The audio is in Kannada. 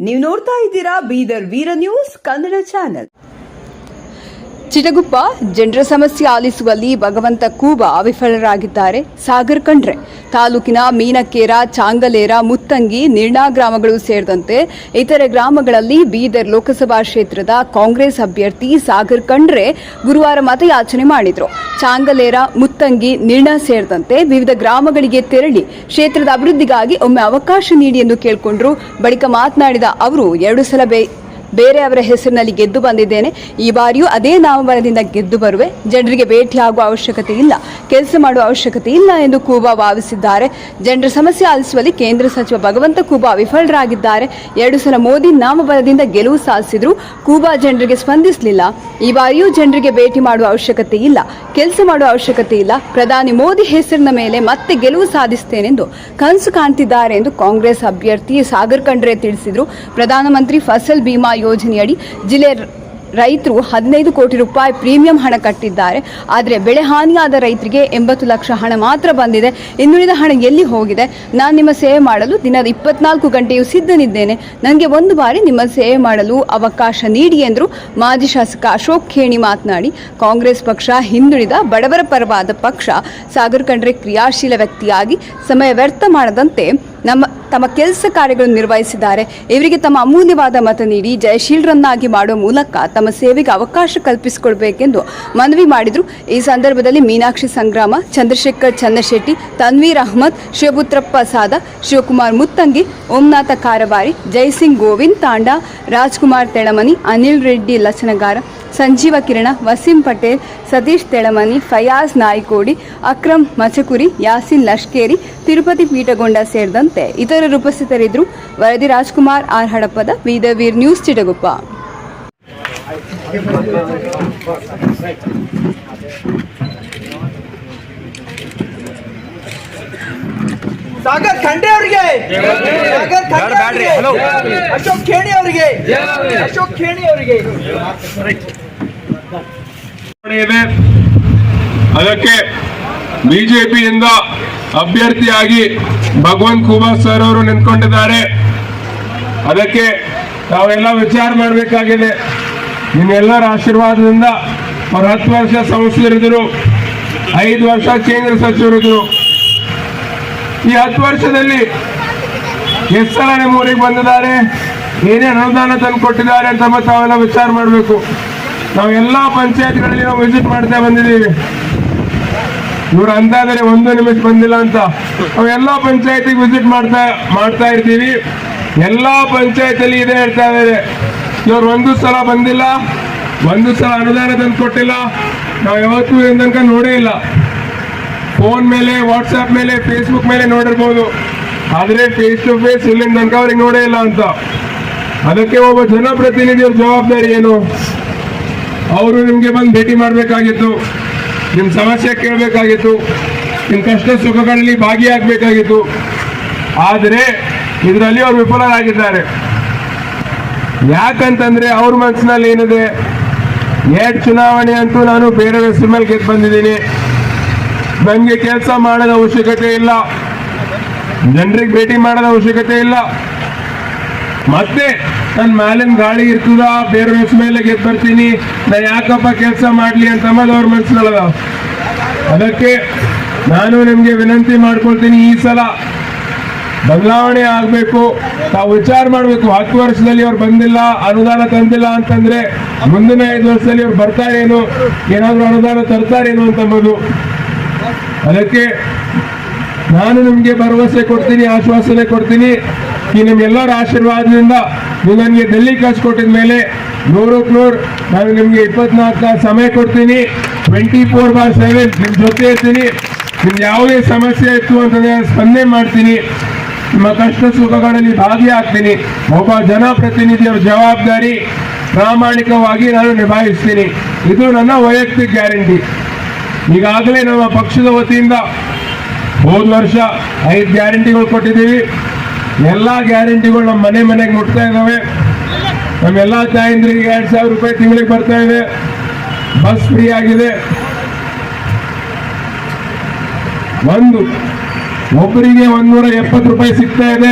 ನೀವು ನೋಡ್ತಾ ಇದ್ದೀರಾ ಬೀದರ್ ವೀರ ನ್ಯೂಸ್ ಕನ್ನಡ ಚಾನೆಲ್. ಚಿಟಗುಪ್ಪ ಜನರ ಸಮಸ್ಯೆ ಆಲಿಸುವಲ್ಲಿ ಭಗವಂತ ಕೂಬ ವಿಫಲರಾಗಿದ್ದಾರೆ. ಸಾಗರ್ ಖಂಡ್ರೆ ತಾಲೂಕಿನ ಮೀನಕೇರ, ಚಾಂಗಲೇರ, ಮುತ್ತಂಗಿ, ನಿರ್ಣಾ ಗ್ರಾಮಗಳು ಸೇರಿದಂತೆ ಇತರೆ ಗ್ರಾಮಗಳಲ್ಲಿ ಬೀದರ್ ಲೋಕಸಭಾ ಕ್ಷೇತ್ರದ ಕಾಂಗ್ರೆಸ್ ಅಭ್ಯರ್ಥಿ ಸಾಗರ್ ಖಂಡ್ರೆ ಗುರುವಾರ ಮತಯಾಚನೆ ಮಾಡಿದರು. ಚಾಂಗಲೇರ, ಮುತ್ತಂಗಿ, ನಿರ್ಣಾ ಸೇರಿದಂತೆ ವಿವಿಧ ಗ್ರಾಮಗಳಿಗೆ ತೆರಳಿ ಕ್ಷೇತ್ರದ ಅಭಿವೃದ್ಧಿಗಾಗಿ ಒಮ್ಮೆ ಅವಕಾಶ ನೀಡಿ ಎಂದು ಕೇಳಿಕೊಂಡರು. ಬಳಿಕ ಮಾತನಾಡಿದ ಅವರು 2 ಸಲ ಬೇರೆಯವರ ಹೆಸರಿನಲ್ಲಿ ಗೆದ್ದು ಬಂದಿದ್ದೇನೆ. ಈ ಬಾರಿಯೂ ಅದೇ ನಾಮಬಲದಿಂದ ಗೆದ್ದು ಬರುವೆ. ಜನರಿಗೆ ಭೇಟಿಯಾಗುವ ಅವಶ್ಯಕತೆ ಇಲ್ಲ, ಕೆಲಸ ಮಾಡುವ ಅವಶ್ಯಕತೆ ಇಲ್ಲ ಎಂದು ಕೂಬಾ ವಾದಿಸಿದ್ದಾರೆ. ಜನರ ಸಮಸ್ಯೆ ಆಲಿಸುವಲ್ಲಿ ಕೇಂದ್ರ ಸಚಿವ ಭಗವಂತ ಕೂಬಾ ವಿಫಲರಾಗಿದ್ದಾರೆ. 2 ಸಲ ಮೋದಿ ನಾಮಬಲದಿಂದ ಗೆಲುವು ಸಾಧಿಸಿದ್ರು. ಕೂಬಾ ಜನರಿಗೆ ಸ್ಪಂದಿಸಲಿಲ್ಲ. ಈ ಬಾರಿಯೂ ಜನರಿಗೆ ಭೇಟಿ ಮಾಡುವ ಅವಶ್ಯಕತೆ ಇಲ್ಲ, ಕೆಲಸ ಮಾಡುವ ಅವಶ್ಯಕತೆ ಇಲ್ಲ. ಪ್ರಧಾನಿ ಮೋದಿ ಹೆಸರಿನ ಮೇಲೆ ಮತ್ತೆ ಗೆಲುವು ಸಾಧಿಸುತ್ತೇನೆಂದು ಕನಸು ಕಾಣ್ತಿದ್ದಾರೆ ಎಂದು ಕಾಂಗ್ರೆಸ್ ಅಭ್ಯರ್ಥಿ ಸಾಗರ್ ಖಂಡ್ರೆ ತಿಳಿಸಿದರು. ಪ್ರಧಾನಮಂತ್ರಿ ಫಸಲ್ ಬಿಮಾ ಯೋಜನೆಯಡಿ ಜಿಲ್ಲೆ ರೈತರು 15 ಕೋಟಿ ರೂಪಾಯಿ ಪ್ರೀಮಿಯಂ ಹಣ ಕಟ್ಟಿದ್ದಾರೆ. ಆದರೆ ಬೆಳೆ ಹಾನಿಯಾದ ರೈತರಿಗೆ 80 ಲಕ್ಷ ಹಣ ಮಾತ್ರ ಬಂದಿದೆ. ಇನ್ನುಳಿದ ಹಣ ಎಲ್ಲಿ ಹೋಗಿದೆ? ನಾನು ನಿಮ್ಮ ಸೇವೆ ಮಾಡಲು ದಿನದ 24 ಗಂಟೆಯೂ ಸಿದ್ಧನಿದ್ದೇನೆ. ನನಗೆ ಒಂದು ಬಾರಿ ನಿಮ್ಮ ಸೇವೆ ಮಾಡಲು ಅವಕಾಶ ನೀಡಿ ಎಂದರು. ಮಾಜಿ ಶಾಸಕ ಅಶೋಕ್ ಖೇಣಿ ಮಾತನಾಡಿ, ಕಾಂಗ್ರೆಸ್ ಪಕ್ಷ ಹಿಂದುಳಿದ ಬಡವರ ಪರವಾದ ಪಕ್ಷ. ಸಾಗರ್ ಖಂಡ್ರೆ ಕ್ರಿಯಾಶೀಲ ವ್ಯಕ್ತಿಯಾಗಿ ಸಮಯ ವ್ಯರ್ಥ ಮಾಡದಂತೆ ತಮ್ಮ ಕೆಲಸ ಕಾರ್ಯಗಳನ್ನು ನಿರ್ವಹಿಸಿದ್ದಾರೆ. ಇವರಿಗೆ ತಮ್ಮ ಅಮೂಲ್ಯವಾದ ಮತ ನೀಡಿ ಜಯಶೀಲರನ್ನಾಗಿ ಮಾಡುವ ಮೂಲಕ ತಮ್ಮ ಸೇವೆಗೆ ಅವಕಾಶ ಕಲ್ಪಿಸಿಕೊಡಬೇಕೆಂದು ಮನವಿ ಮಾಡಿದರು. ಈ ಸಂದರ್ಭದಲ್ಲಿ ಮೀನಾಕ್ಷಿ ಸಂಗ್ರಾಮ, ಚಂದ್ರಶೇಖರ್ ಚನ್ನಶೆಟ್ಟಿ, ತನ್ವೀರ್ ಅಹ್ಮದ್, ಶಿವಪುತ್ರಪ್ಪ ಸಾದ, ಶಿವಕುಮಾರ್ ಮುತ್ತಂಗಿ, ಓಂನಾಥ ಕಾರಬಾರಿ, ಜೈಸಿಂಗ್ ಗೋವಿಂದ್ ತಾಂಡ, ರಾಜ್ಕುಮಾರ್ ತೆಳಮನಿ, ಅನಿಲ್ ರೆಡ್ಡಿ ಲಚನಗಾರ, ಸಂಜೀವ ಕಿರಣ, ವಸೀಂ ಪಟೇಲ್, ಸತೀಶ್ ತೆಳಮನಿ, ಫಯಾಜ್ ನಾಯ್ಕೋಡಿ, ಅಕ್ರಮ್ ಮಚಕುರಿ, ಯಾಸಿನ್ ಲಷ್ಕೇರಿ, ತಿರುಪತಿ ಪೀಠಗೊಂಡ ಸೇರಿದಂತೆ ಇತರರು ಉಪಸ್ಥಿತರಿದ್ದರು. ವರದಿ ರಾಜ್ಕುಮಾರ್ ಆರ್ ಹಡಪದ, ಬೀದರ್ ವೀರ್ ನ್ಯೂಸ್, ಚಿಟಗುಪ್ಪ. ಸಾಗರ್ ಖಂಡ್ರೆ ಅವರಿಗೆ, ಅಶೋಕ್ ಖೇಣಿ ಅವರಿಗೆ, ಅಶೋಕ್ ಖೇಣಿ ಅವರಿಗೆ ಅದಕ್ಕೆ ಬಿಜೆಪಿಯಿಂದ ಅಭ್ಯರ್ಥಿಯಾಗಿ ಭಗವಂತ ಕೂಬಾ ಸರ್ ಅವರು ನಿಂತ್ಕೊಂಡಿದ್ದಾರೆ. ಅದಕ್ಕೆ ನಾವೆಲ್ಲ ವಿಚಾರ ಮಾಡಬೇಕಾಗಿದೆ. ನಿಮ್ಮೆಲ್ಲರ ಆಶೀರ್ವಾದದಿಂದ ಅವ್ರು 10 ವರ್ಷ ಸಂಸದರಿದ್ರು, 5 ವರ್ಷ ಕೇಂದ್ರ ಸಚಿವರಿದ್ರು. ಈ 10 ವರ್ಷದಲ್ಲಿ ಎಷ್ಟು ಸಲ ನಿಮ್ಮ ಊರಿಗೆ ಬಂದಿದ್ದಾರೆ, ಏನೇನು ಅನುದಾನ ತಂದು ಕೊಟ್ಟಿದ್ದಾರೆ ಅಂತ ತಾವೆಲ್ಲ ವಿಚಾರ ಮಾಡಬೇಕು. ನಾವೆಲ್ಲ ಪಂಚಾಯತ್ಗಳಲ್ಲಿ ನಾವು ವಿಸಿಟ್ ಮಾಡ್ತಾ ಬಂದಿದ್ದೀವಿ. ಇವ್ರು ಅಂತಾದರೆ 1 ನಿಮಿಷ ಬಂದಿಲ್ಲ ಅಂತ. ನಾವೆಲ್ಲ ಪಂಚಾಯತಿಗೆ ವಿಸಿಟ್ ಮಾಡ್ತಾ ಇರ್ತೀವಿ. ಎಲ್ಲ ಪಂಚಾಯತಲ್ಲಿ ಇದೇ ಹೇಳ್ತಾ ಇದ್ದಾರೆ, ಇವ್ರು 1 ಸಲ ಬಂದಿಲ್ಲ, 1 ಸಲ ಅನುದಾನ ತಂದು ಕೊಟ್ಟಿಲ್ಲ. ನಾವು ಯಾವತ್ತೂ ಏನ್ ತನಕ ನೋಡೇ ಇಲ್ಲ. ಫೋನ್ ಮೇಲೆ, ವಾಟ್ಸ್ಆಪ್ ಮೇಲೆ, ಫೇಸ್ಬುಕ್ ಮೇಲೆ ನೋಡಿರ್ಬೋದು, ಆದರೆ ಫೇಸ್ ಟು ಫೇಸ್ ಇಲ್ಲಿಂದ ತನಕ ಅವ್ರಿಗೆ ನೋಡೇ ಇಲ್ಲ ಅಂತ. ಅದಕ್ಕೆ ಒಬ್ಬ ಜನಪ್ರತಿನಿಧಿಯ ಜವಾಬ್ದಾರಿ ಏನು? ಅವರು ನಿಮಗೆ ಬಂದು ಭೇಟಿ ಮಾಡಬೇಕಾಗಿತ್ತು, ನಿಮ್ಮ ಸಮಸ್ಯೆ ಕೇಳಬೇಕಾಗಿತ್ತು, ನಿಮ್ಮ ಕಷ್ಟ ಸುಖಗಳಲ್ಲಿ ಭಾಗಿಯಾಗಬೇಕಾಗಿತ್ತು. ಆದರೆ ಇದರಲ್ಲಿ ಅವರು ವಿಫಲರಾಗಿದ್ದಾರೆ. ಯಾಕಂತಂದ್ರೆ ಅವ್ರ ಮನಸ್ಸಿನಲ್ಲಿ ಏನಿದೆ, 2 ಚುನಾವಣೆ ಅಂತೂ ನಾನು ಬೇರೆ ಹೆಸರು ಮೇಲೆ ಗೆದ್ದು ಬಂದಿದ್ದೀನಿ, ನನಗೆ ಕೆಲಸ ಮಾಡೋದ ಅವಶ್ಯಕತೆ ಇಲ್ಲ, ಜನರಿಗೆ ಭೇಟಿ ಮಾಡೋದ ಅವಶ್ಯಕತೆ ಇಲ್ಲ, ಮತ್ತೆ ನನ್ನ ಮೇಲಿನ ಗಾಳಿ ಇರ್ತದ, ಬೇರೆ ಹೆಸರು ಮೇಲೆ ಗೆದ್ದು ಬರ್ತೀನಿ, ನಾನು ಯಾಕಪ್ಪ ಕೆಲಸ ಮಾಡಲಿ ಅಂತ ಅವ್ರ ಮನಸ್ಸಿನಲ್ಲ. ಅದಕ್ಕೆ ನಾನು ನಿಮಗೆ ವಿನಂತಿ ಮಾಡ್ಕೊಳ್ತೀನಿ, ಈ ಸಲ ಬದಲಾವಣೆ ಆಗಬೇಕು. ತಾವು ವಿಚಾರ ಮಾಡಬೇಕು. 10 ವರ್ಷದಲ್ಲಿ ಅವ್ರು ಬಂದಿಲ್ಲ, ಅನುದಾನ ತಂದಿಲ್ಲ ಅಂತಂದ್ರೆ ಮುಂದಿನ 5 ವರ್ಷದಲ್ಲಿ ಅವ್ರು ಬರ್ತಾರೇನು, ಏನಾದ್ರು ಅನುದಾನ ತರ್ತಾರೇನು ಅಂತಂಬೋದು. ಅದಕ್ಕೆ ನಾನು ನಿಮಗೆ ಭರವಸೆ ಕೊಡ್ತೀನಿ, ಆಶ್ವಾಸನೆ ಕೊಡ್ತೀನಿ. ಈ ನಿಮ್ಗೆಲ್ಲರ ಆಶೀರ್ವಾದದಿಂದ ನೀವು ನನಗೆ ಡೆಲ್ಲಿ ಕಳ್ಸಿಕೊಟ್ಟಿದ ಮೇಲೆ 100ಕ್ಕೆ 100 ನಾನು ನಿಮಗೆ 24 ತಾಸು ಸಮಯ ಕೊಡ್ತೀನಿ. 24/7 ನಿಮ್ಮ ಜೊತೆ ಇರ್ತೀನಿ. ನಿಮ್ಗೆ ಯಾವುದೇ ಸಮಸ್ಯೆ ಇತ್ತು ಅಂತಂದ್ರೆ ಸ್ಪಂದನೆ ಮಾಡ್ತೀನಿ. ನಿಮ್ಮ ಕಷ್ಟ ಸುಖಗಳಲ್ಲಿ ಭಾಗಿಯಾಗ್ತೀನಿ. ಒಬ್ಬ ಜನಪ್ರತಿನಿಧಿಯ ಜವಾಬ್ದಾರಿ ಪ್ರಾಮಾಣಿಕವಾಗಿ ನಾನು ನಿಭಾಯಿಸ್ತೀನಿ. ಇದು ನನ್ನ ವೈಯಕ್ತಿಕ ಗ್ಯಾರಂಟಿ. ಈಗಾಗಲೇ ನಮ್ಮ ಪಕ್ಷದ ವತಿಯಿಂದ ಹೋದ ವರ್ಷ 5 ಗ್ಯಾರಂಟಿಗಳು ಕೊಟ್ಟಿದ್ದೀವಿ. ಎಲ್ಲ ಗ್ಯಾರಂಟಿಗಳು ನಮ್ಮ ಮನೆಗೆ ಮುಟ್ತಾ ಇದ್ದಾವೆ. ನಮ್ಮೆಲ್ಲ ತಾಯಂದ್ರಿಗೆ 2,000 ರೂಪಾಯಿ ತಿಂಗಳಿಗೆ ಬರ್ತಾ ಇದೆ. ಬಸ್ ಫ್ರೀ ಆಗಿದೆ. ಒಬ್ಬರಿಗೆ 170 ರೂಪಾಯಿ ಸಿಗ್ತಾ ಇದೆ.